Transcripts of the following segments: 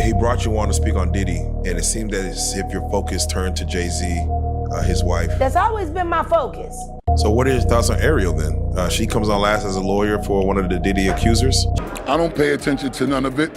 He brought you on to speak on Diddy, and it seemed that as if your focus turned to Jay-Z, his wife. That's always been my focus. So what are your thoughts on Ariel then? She comes on last as a lawyer for one of the Diddy accusers. I don't pay attention to none of it.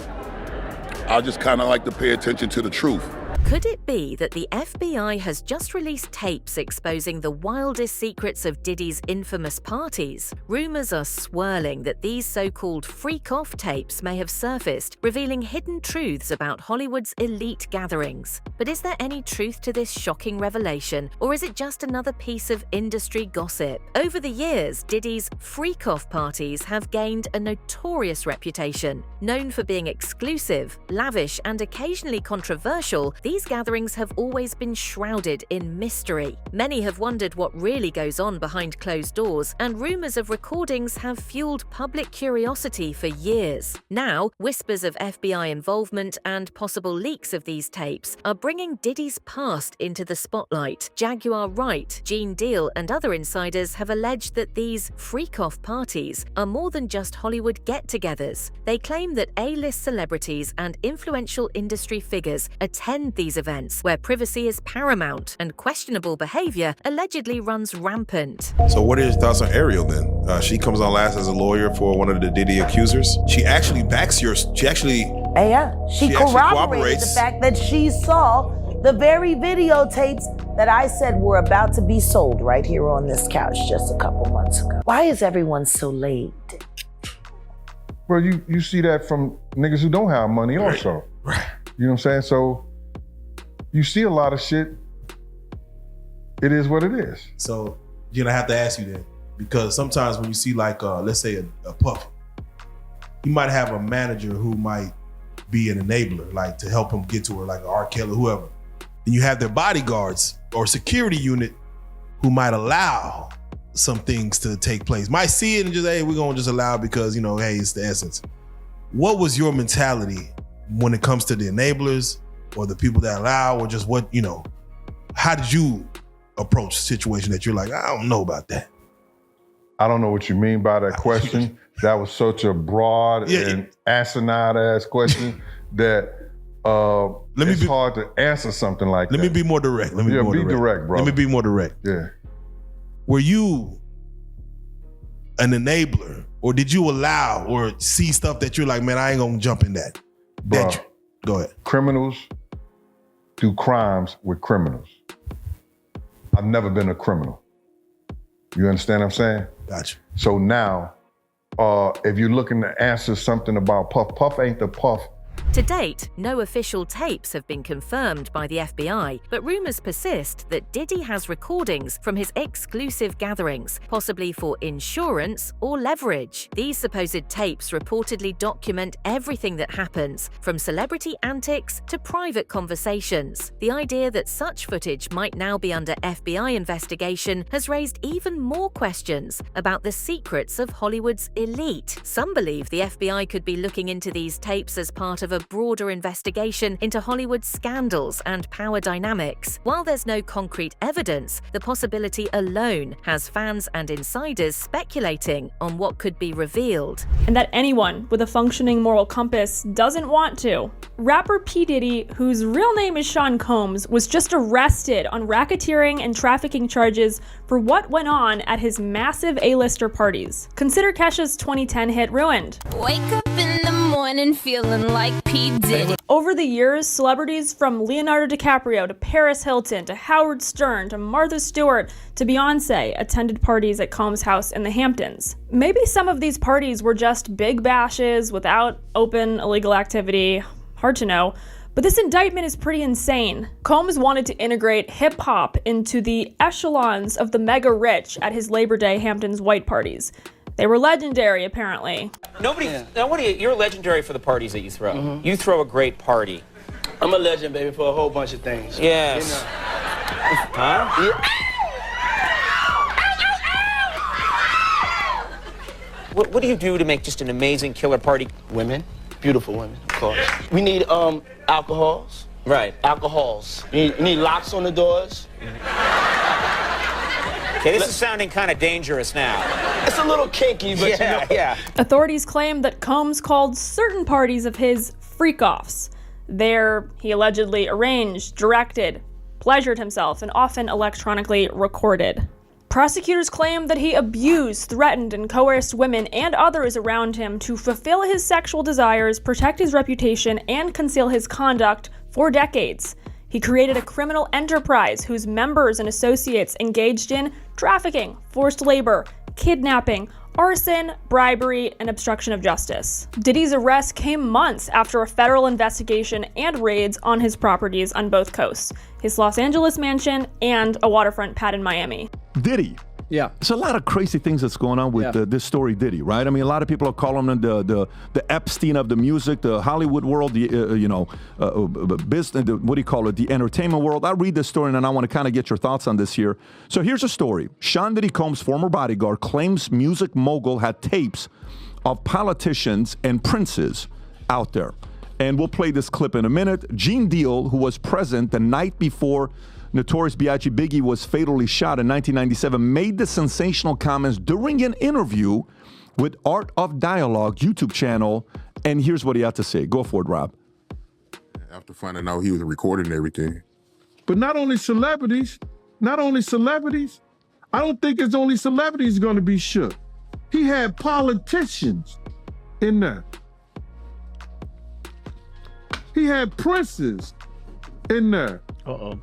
I just kind of like to pay attention to the truth. Could it be that the FBI has just released tapes exposing the wildest secrets of Diddy's infamous parties? Rumors are swirling that these so-called freak-off tapes may have surfaced, revealing hidden truths about Hollywood's elite gatherings. But is there any truth to this shocking revelation, or is it just another piece of industry gossip? Over the years, Diddy's freak-off parties have gained a notorious reputation. Known for being exclusive, lavish, and occasionally controversial, these gatherings have always been shrouded in mystery. Many have wondered what really goes on behind closed doors, and rumors of recordings have fueled public curiosity for years. Now, whispers of FBI involvement and possible leaks of these tapes are bringing Diddy's past into the spotlight. Jaguar Wright, Gene Deal, and other insiders have alleged that these freak-off parties are more than just Hollywood get-togethers. They claim that A-list celebrities and influential industry figures attend these events where privacy is paramount and questionable behavior allegedly runs rampant. So what are your thoughts on Ariel then? She comes on last as a lawyer for one of the Diddy accusers. She actually backs yours. She corroborated the fact that she saw the very videotapes that I said were about to be sold right here on this couch just a couple months ago. Why is everyone so late? Well, you see that from niggas who don't have money also. Right. You know what I'm saying? So you see a lot of shit. It is what it is. So, I have to ask you then, because sometimes when you see like, let's say a Puff, you might have a manager who might be an enabler, like to help him get to her, like an R. Kelly or whoever. And you have their bodyguards or security unit who might allow some things to take place. Might see it and just, hey, we're gonna just allow it because, hey, it's the essence. What was your mentality when it comes to the enablers or the people that allow, or just what, how did you approach the situation that you're like, I don't know about that? I don't know what you mean by that question. That was such a broad and asinine ass question that it's hard to answer something like that. Let me be more direct. Be direct, bro. Let me be more direct. Yeah. Were you an enabler, or did you allow or see stuff that you're like, man, I ain't gonna jump in that? Bro, go ahead. Criminals do crimes with criminals. I've never been a criminal. You understand what I'm saying? Gotcha. So now, if you're looking to answer something about Puff, Puff ain't the Puff. To date, no official tapes have been confirmed by the FBI, but rumors persist that Diddy has recordings from his exclusive gatherings, possibly for insurance or leverage. These supposed tapes reportedly document everything that happens, from celebrity antics to private conversations. The idea that such footage might now be under FBI investigation has raised even more questions about the secrets of Hollywood's elite. Some believe the FBI could be looking into these tapes as part of a broader investigation into Hollywood scandals and power dynamics. While there's no concrete evidence, the possibility alone has fans and insiders speculating on what could be revealed. And that anyone with a functioning moral compass doesn't want to. Rapper P. Diddy, whose real name is Sean Combs, was just arrested on racketeering and trafficking charges for what went on at his massive A-lister parties. Consider Kesha's 2010 hit Ruined. Wake up in the morning feeling like P. Diddy. Over the years, celebrities from Leonardo DiCaprio to Paris Hilton to Howard Stern to Martha Stewart to Beyonce attended parties at Combs' house in the Hamptons. Maybe some of these parties were just big bashes without open illegal activity. Hard to know. But this indictment is pretty insane. Combs wanted to integrate hip-hop into the echelons of the mega rich at his Labor Day Hamptons white parties. They were legendary, apparently. You're legendary for the parties that you throw. Mm-hmm. You throw a great party. I'm a legend, baby, for a whole bunch of things. Yes. You know. Huh? Yeah. What do you do to make just an amazing killer party? Women, beautiful women, of course. We need alcohols. Right. Alcohols. You need locks on the doors. Okay, this is sounding kind of dangerous now. It's a little kinky, but yeah. Authorities claim that Combs called certain parties of his freak-offs. There, he allegedly arranged, directed, pleasured himself, and often electronically recorded. Prosecutors claim that he abused, threatened, and coerced women and others around him to fulfill his sexual desires, protect his reputation, and conceal his conduct for decades. He created a criminal enterprise whose members and associates engaged in trafficking, forced labor, kidnapping, arson, bribery, and obstruction of justice. Diddy's arrest came months after a federal investigation and raids on his properties on both coasts, his Los Angeles mansion and a waterfront pad in Miami. Diddy. Yeah. There's a lot of crazy things that's going on with this story, Diddy, right? I mean, a lot of people are calling him the Epstein of the music, the Hollywood world, the business, what do you call it, the entertainment world. I'll read this story and I want to kind of get your thoughts on this here. So here's a story. Sean Diddy Combs' former bodyguard claims music mogul had tapes of politicians and princes out there. And we'll play this clip in a minute. Gene Deal, who was present the night before Notorious B.I.G. Biggie was fatally shot in 1997, made the sensational comments during an interview with Art of Dialogue YouTube channel, and here's what he had to say. Go for it, Rob. After finding out he was recording everything. But not only celebrities, I don't think it's only celebrities going to be shook. He had politicians in there. He had princes in there. Uh-oh.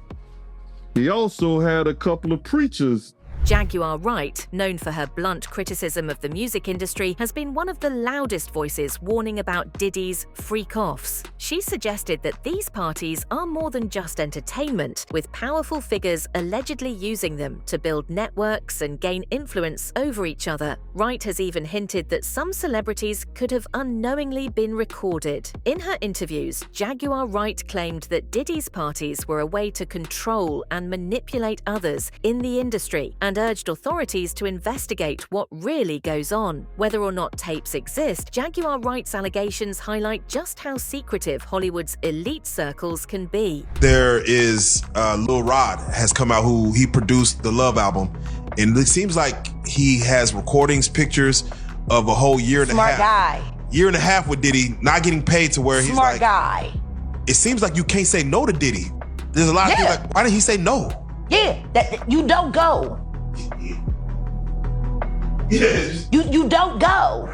He also had a couple of preachers. Jaguar Wright, known for her blunt criticism of the music industry, has been one of the loudest voices warning about Diddy's freak-offs. She suggested that these parties are more than just entertainment, with powerful figures allegedly using them to build networks and gain influence over each other. Wright has even hinted that some celebrities could have unknowingly been recorded. In her interviews, Jaguar Wright claimed that Diddy's parties were a way to control and manipulate others in the industry, and urged authorities to investigate what really goes on. Whether or not tapes exist, Jaguar Wright's allegations highlight just how secretive Hollywood's elite circles can be. There is Lil Rod has come out, who he produced the Love album, and it seems like he has recordings, pictures of a whole year and a half. Smart guy. Year and a half with Diddy, not getting paid to where he's Smart like, guy. It seems like you can't say no to Diddy. There's a lot of people like, why didn't he say no? Yeah, that you don't go. Yes. You don't go.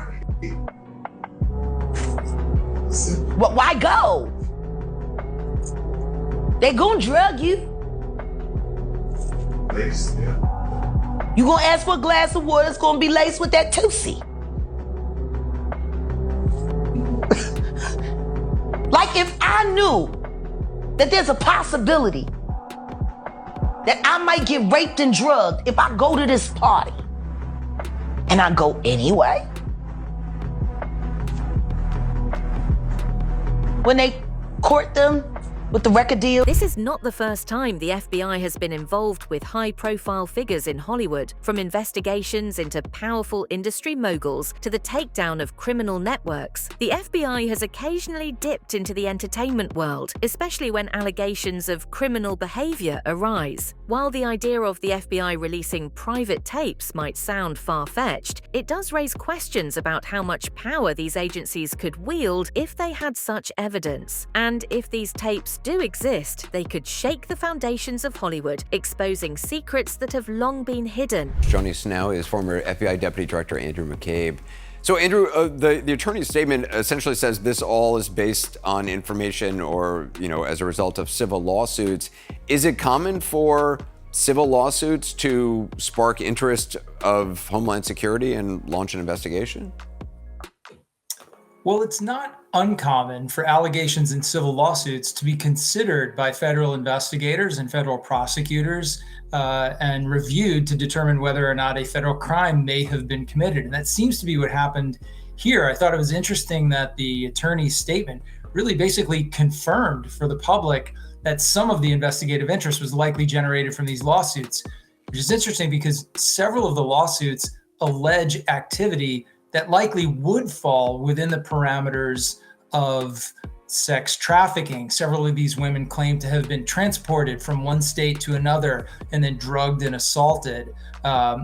But why go? They gonna drug you. Lace, yeah. You gonna ask for a glass of water, it's gonna be laced with that Tootsie. Like if I knew that there's a possibility that I might get raped and drugged if I go to this party, and I go anyway. When they court them with the record deal. This is not the first time the FBI has been involved with high-profile figures in Hollywood, from investigations into powerful industry moguls to the takedown of criminal networks. The FBI has occasionally dipped into the entertainment world, especially when allegations of criminal behavior arise. While the idea of the FBI releasing private tapes might sound far-fetched, it does raise questions about how much power these agencies could wield if they had such evidence. And if these tapes do exist, they could shake the foundations of Hollywood, exposing secrets that have long been hidden. Joining us now is former FBI Deputy Director Andrew McCabe. So Andrew, the attorney's statement essentially says this all is based on information or, as a result of civil lawsuits. Is it common for civil lawsuits to spark interest of Homeland Security and launch an investigation? Well, it's not uncommon for allegations in civil lawsuits to be considered by federal investigators and federal prosecutors and reviewed to determine whether or not a federal crime may have been committed. And that seems to be what happened here. I thought it was interesting that the attorney's statement really basically confirmed for the public that some of the investigative interest was likely generated from these lawsuits, which is interesting because several of the lawsuits allege activity that likely would fall within the parameters of sex trafficking. Several of these women claim to have been transported from one state to another and then drugged and assaulted,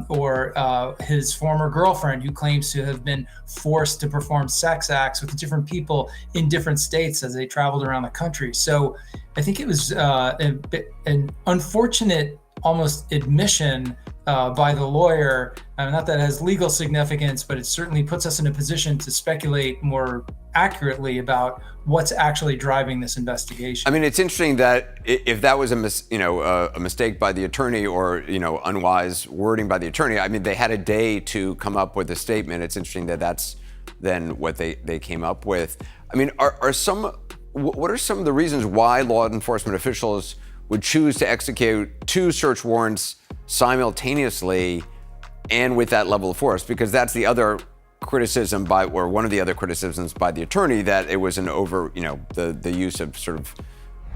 or his former girlfriend who claims to have been forced to perform sex acts with different people in different states as they traveled around the country. So I think it was an unfortunate almost admission by the lawyer. Not that it has legal significance, but it certainly puts us in a position to speculate more accurately about what's actually driving this investigation. I mean, it's interesting that if that was a mistake by the attorney, or unwise wording by the attorney, I mean, they had a day to come up with a statement. It's interesting that that's then what they came up with. I mean, what are some of the reasons why law enforcement officials would choose to execute 2 search warrants simultaneously and with that level of force? Because that's the other criticism or one of the other criticisms by the attorney, that it was an the use of sort of.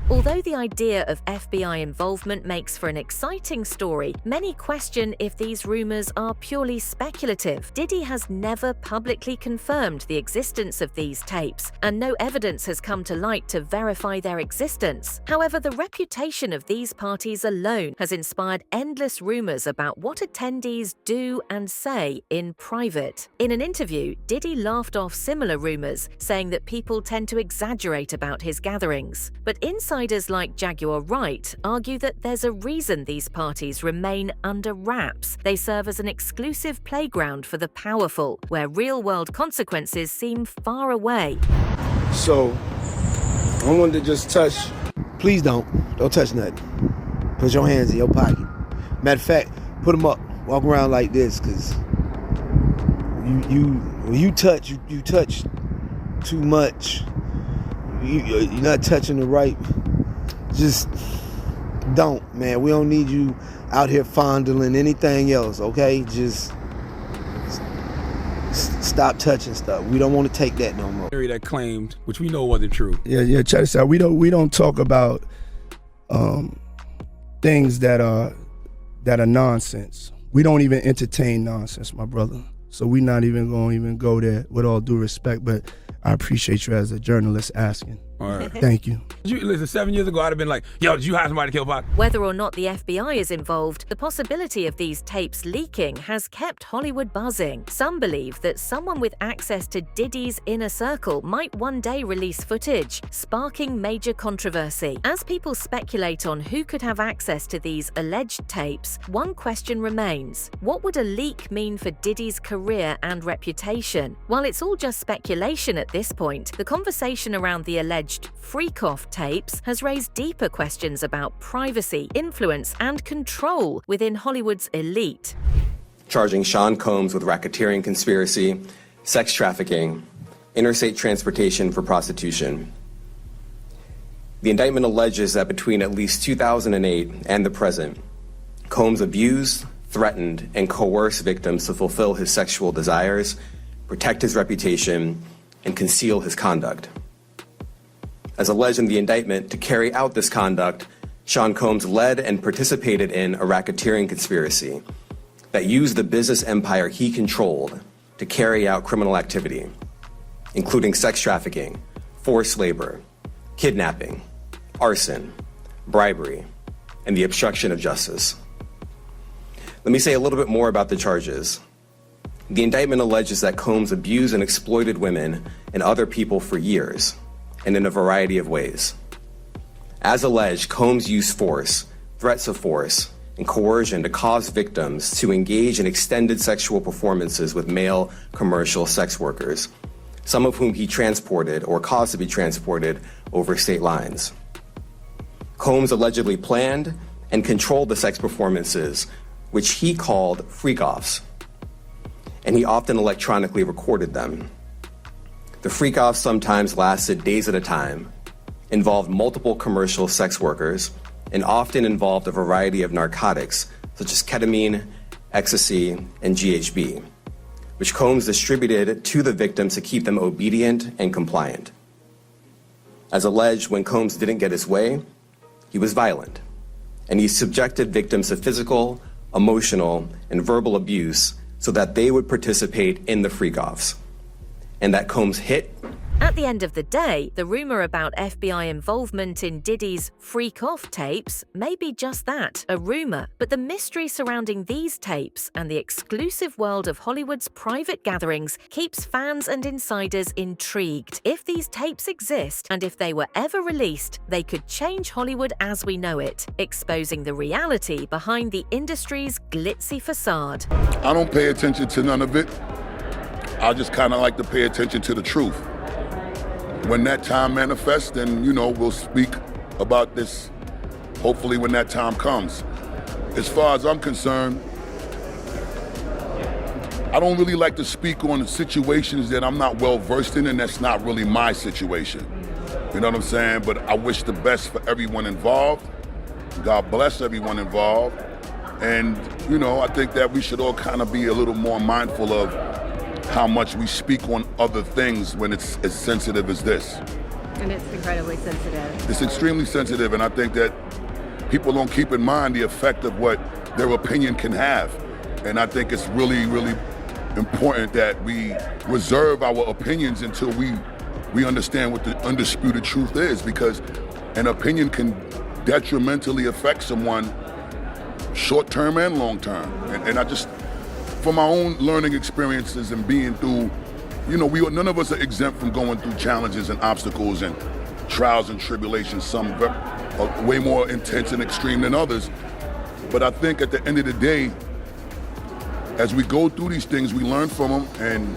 Although the idea of FBI involvement makes for an exciting story, many question if these rumors are purely speculative. Diddy has never publicly confirmed the existence of these tapes, and no evidence has come to light to verify their existence. However, the reputation of these parties alone has inspired endless rumors about what attendees do and say in private. In an interview, Diddy laughed off similar rumors, saying that people tend to exaggerate about his gatherings. But insiders like Jaguar Wright argue that there's a reason these parties remain under wraps. They serve as an exclusive playground for the powerful, where real-world consequences seem far away. So, I wanted to just touch. Please don't touch nothing. Put your hands in your pocket. Matter of fact, put them up. Walk around like this, because when you touch too much. You're not touching the right. Just don't, man. We don't need you out here fondling anything else, okay? Just stop touching stuff. We don't want to take that no more. That claimed, which we know wasn't true. Yeah. Check this out. We don't talk about things that are nonsense. We don't even entertain nonsense, my brother. So we're not even going to go there, with all due respect. But I appreciate you as a journalist asking. All right. Thank you. Listen, 7 years ago, I'd have been like, yo, did you hire somebody to kill Pac? Whether or not the FBI is involved, the possibility of these tapes leaking has kept Hollywood buzzing. Some believe that someone with access to Diddy's inner circle might one day release footage, sparking major controversy. As people speculate on who could have access to these alleged tapes, one question remains: what would a leak mean for Diddy's career and reputation? While it's all just speculation at this point, the conversation around the alleged FREAKOFFS tapes has raised deeper questions about privacy, influence, and control within Hollywood's elite. Charging Sean Combs with racketeering conspiracy, sex trafficking, interstate transportation for prostitution. The indictment alleges that between at least 2008 and the present, Combs abused, threatened, and coerced victims to fulfill his sexual desires, protect his reputation, and conceal his conduct. As alleged in the indictment, to carry out this conduct, Sean Combs led and participated in a racketeering conspiracy that used the business empire he controlled to carry out criminal activity, including sex trafficking, forced labor, kidnapping, arson, bribery, and the obstruction of justice. Let me say a little bit more about the charges. The indictment alleges that Combs abused and exploited women and other people for years, and in a variety of ways. As alleged, Combs used force, threats of force, and coercion to cause victims to engage in extended sexual performances with male commercial sex workers, some of whom he transported or caused to be transported over state lines. Combs allegedly planned and controlled the sex performances, which he called freak-offs, and he often electronically recorded them. The freak-offs sometimes lasted days at a time, involved multiple commercial sex workers, and often involved a variety of narcotics such as ketamine, ecstasy, and GHB, which Combs distributed to the victims to keep them obedient and compliant. As alleged, when Combs didn't get his way, he was violent, and he subjected victims to physical, emotional, and verbal abuse so that they would participate in the freak-offs, and that Combs hit, At the end of the day, the rumor about FBI involvement in Diddy's Freak Off tapes may be just that, a rumor. But the mystery surrounding these tapes and the exclusive world of Hollywood's private gatherings keeps fans and insiders intrigued. If these tapes exist, and if they were ever released, they could change Hollywood as we know it, exposing the reality behind the industry's glitzy facade. I don't pay attention to none of it. I just kind of like to pay attention to the truth. When that time manifests, then, you know, we'll speak about this, hopefully when that time comes. As far as I'm concerned, I don't really like to speak on situations that I'm not well versed in, and that's not really my situation. You know what I'm saying? But I wish the best for everyone involved. God bless everyone involved. And, you know, I think that we should all kind of be a little more mindful of how much we speak on other things when it's as sensitive as this. And it's incredibly sensitive. It's extremely sensitive, and I think that people don't keep in mind the effect of what their opinion can have. And I think it's really, really important that we reserve our opinions until we understand what the undisputed truth is, because an opinion can detrimentally affect someone short-term and long-term. And I just, from my own learning experiences and being through, you know, none of us are exempt from going through challenges and obstacles and trials and tribulations, some are way more intense and extreme than others. But I think at the end of the day, as we go through these things, we learn from them, and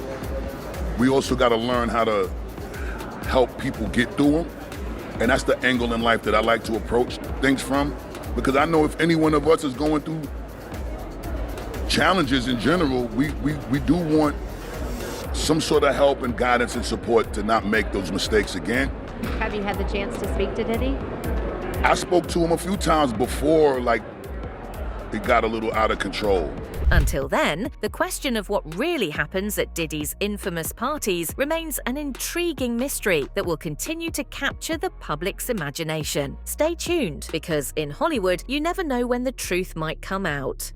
we also got to learn how to help people get through them. And that's the angle in life that I like to approach things from, because I know if any one of us is going through challenges in general, we do want some sort of help and guidance and support to not make those mistakes again. Have you had the chance to speak to Diddy? I spoke to him a few times before, like, it got a little out of control. Until then, the question of what really happens at Diddy's infamous parties remains an intriguing mystery that will continue to capture the public's imagination. Stay tuned, because in Hollywood, you never know when the truth might come out.